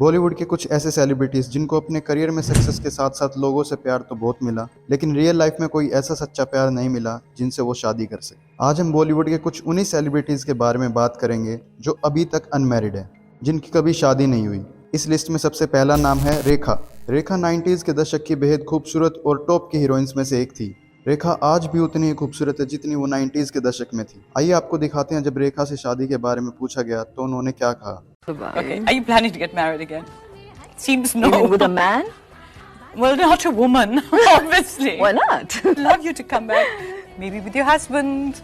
बॉलीवुड के कुछ ऐसे सेलिब्रिटीज जिनको अपने करियर में सक्सेस के साथ साथ लोगों से प्यार तो बहुत मिला, लेकिन रियल लाइफ में कोई ऐसा सच्चा प्यार नहीं मिला जिनसे वो शादी कर सके। आज हम बॉलीवुड के कुछ उन्हीं सेलिब्रिटीज के बारे में बात करेंगे जो अभी तक अनमैरिड है, जिनकी कभी शादी नहीं हुई। इस लिस्ट में सबसे पहला नाम है रेखा। रेखा 90s के दशक की बेहद खूबसूरत और टॉप की हीरोइंस में से एक थी। रेखा आज भी उतनी ही खूबसूरत है जितनी वो 90s के दशक में थी। आइए आपको दिखाते हैं जब रेखा से शादी के बारे में पूछा गया तो उन्होंने क्या कहा। Okay, are you planning to get married again? Seems no. Even with a man? Well, not a woman, obviously. Why not? Love you to come back, maybe with your husband.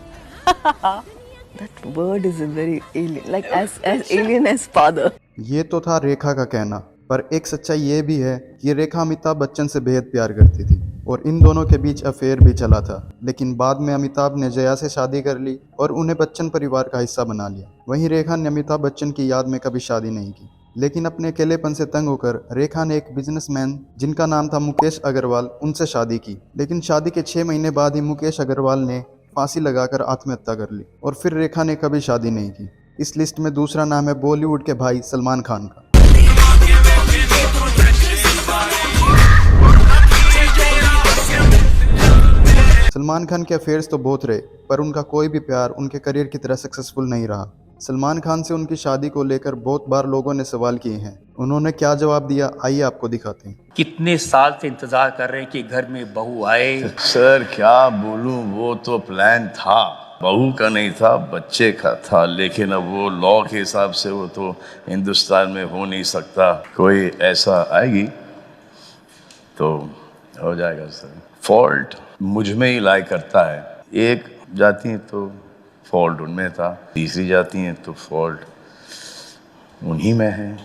That word is a very alien, like as alien as father. ये तो था रेखा का कहना, पर एक सच्चाई ये भी है कि रेखा अमिताभ बच्चन से बेहद प्यार करती थी और इन दोनों के बीच अफेयर भी चला था। लेकिन बाद में अमिताभ ने जया से शादी कर ली और उन्हें बच्चन परिवार का हिस्सा बना लिया। वहीं रेखा ने अमिताभ बच्चन की याद में कभी शादी नहीं की, लेकिन अपने अकेलेपन से तंग होकर रेखा ने एक बिजनेसमैन जिनका नाम था मुकेश अग्रवाल, उनसे शादी की। लेकिन शादी के 6 महीने बाद ही मुकेश अग्रवाल ने फांसी लगाकर आत्महत्या कर ली और फिर रेखा ने कभी शादी नहीं की। इस लिस्ट में दूसरा नाम है बॉलीवुड के भाई सलमान खान का। सलमान खान के अफेयर्स तो बहुत रहे, पर उनका कोई भी प्यार उनके करियर की तरह सक्सेसफुल नहीं रहा। सलमान खान से उनकी शादी को लेकर बहुत बार लोगों ने सवाल किए हैं। उन्होंने क्या जवाब दिया, आइए आपको दिखाते हैं। कितने साल से इंतजार कर रहे हैं कि घर में बहू आए। सर क्या बोलूं, वो तो प्लान था, बहू का नहीं था, बच्चे का था, लेकिन अब वो लॉ के हिसाब से वो तो हिंदुस्तान में हो नहीं सकता। कोई ऐसा आएगी तो हो जाएगा सर। फॉल्ट मुझ में ही लाई करता है। एक जाती है तो फॉल्ट उनमें था, तीसरी जाती है तो फॉल्ट उन्हीं में है,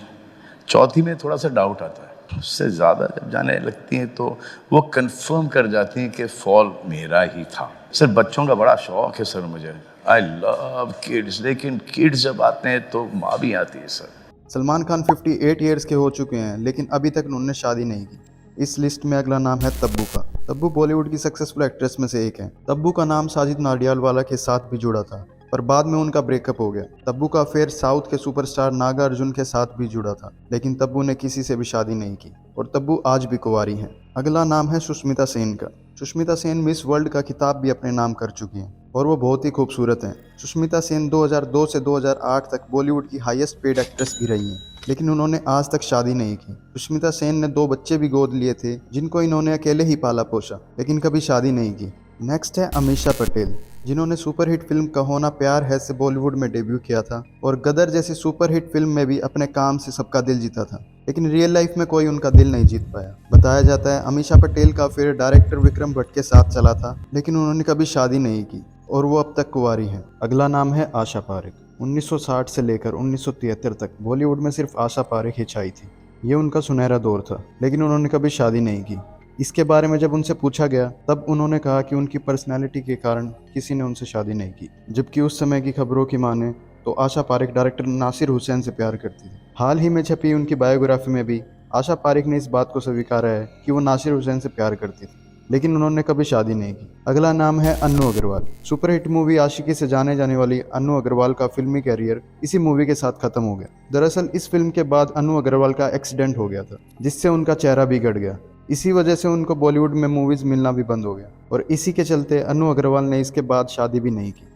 चौथी में थोड़ा सा डाउट आता है। उससे ज़्यादा जब जाने लगती हैं तो वो कंफर्म कर जाती हैं कि फॉल्ट मेरा ही था। सर बच्चों का बड़ा शौक है सर मुझे, आई लव किड्स, लेकिन किड्स जब आते हैं तो माँ भी आती है सर। सलमान खान 58 ईयर्स के हो चुके हैं, लेकिन अभी तक उन्होंने शादी नहीं की। इस लिस्ट में अगला नाम है तब्बू का। तब्बू बॉलीवुड की सक्सेसफुल एक्ट्रेस में से एक है। तब्बू का नाम साजिद नाडियाडवाला के साथ भी जुड़ा था, पर बाद में उनका ब्रेकअप हो गया। तब्बू का अफेयर साउथ के सुपरस्टार नागा अर्जुन के साथ भी जुड़ा था, लेकिन तब्बू ने किसी से भी शादी नहीं की और तब्बू आज भी कुंवारी हैं। अगला नाम है सुष्मिता सेन का। सुष्मिता सेन मिस वर्ल्ड का खिताब भी अपने नाम कर चुकी हैं और वो बहुत ही खूबसूरत हैं। सुष्मिता सेन 2002 से 2008 तक बॉलीवुड की हाईएस्ट पेड एक्ट्रेस भी रही हैं, लेकिन उन्होंने आज तक शादी नहीं की। सुष्मिता सेन ने 2 बच्चे भी गोद लिए थे जिनको इन्होंने अकेले ही पाला पोसा, लेकिन कभी शादी नहीं की। नेक्स्ट है अमीषा पटेल, जिन्होंने सुपरहिट फिल्म कहो ना प्यार है से बॉलीवुड में डेब्यू किया था और गदर जैसी सुपरहिट फिल्म में भी अपने काम से सबका दिल जीता था, लेकिन रियल लाइफ में कोई उनका दिल नहीं जीत पाया। बताया जाता है अमीषा पटेल का अफेयर डायरेक्टर विक्रम भट्ट के साथ चला था, लेकिन उन्होंने कभी शादी नहीं की और वो अब तक कुंवारी हैं। अगला नाम है आशा पारेख। 1960 से लेकर 1973 तक बॉलीवुड में सिर्फ आशा पारेख ही छाई थी। ये उनका सुनहरा दौर था, लेकिन उन्होंने कभी शादी नहीं की। इसके बारे में जब उनसे पूछा गया तब उन्होंने कहा कि उनकी पर्सनैलिटी के कारण किसी ने उनसे शादी नहीं की, जबकि उस समय की खबरों की माने तो आशा पारेख डायरेक्टर नासिर हुसैन से प्यार करती थी। हाल ही में छपी उनकी बायोग्राफी में भी आशा पारेख ने इस बात को स्वीकारा है कि वो नासिर हुसैन से प्यार करती थी, लेकिन उन्होंने कभी शादी नहीं की। अगला नाम है अन्नू अग्रवाल। सुपरहिट मूवी आशिकी से जाने जाने वाली अन्नू अग्रवाल का फिल्मी कैरियर इसी मूवी के साथ खत्म हो गया। दरअसल इस फिल्म के बाद अन्नू अग्रवाल का एक्सीडेंट हो गया था, जिससे उनका चेहरा बिगड़ गया। इसी वजह से उनको बॉलीवुड में मूवीज मिलना भी बंद हो गया और इसी के चलते अन्नू अग्रवाल ने इसके बाद शादी भी नहीं की।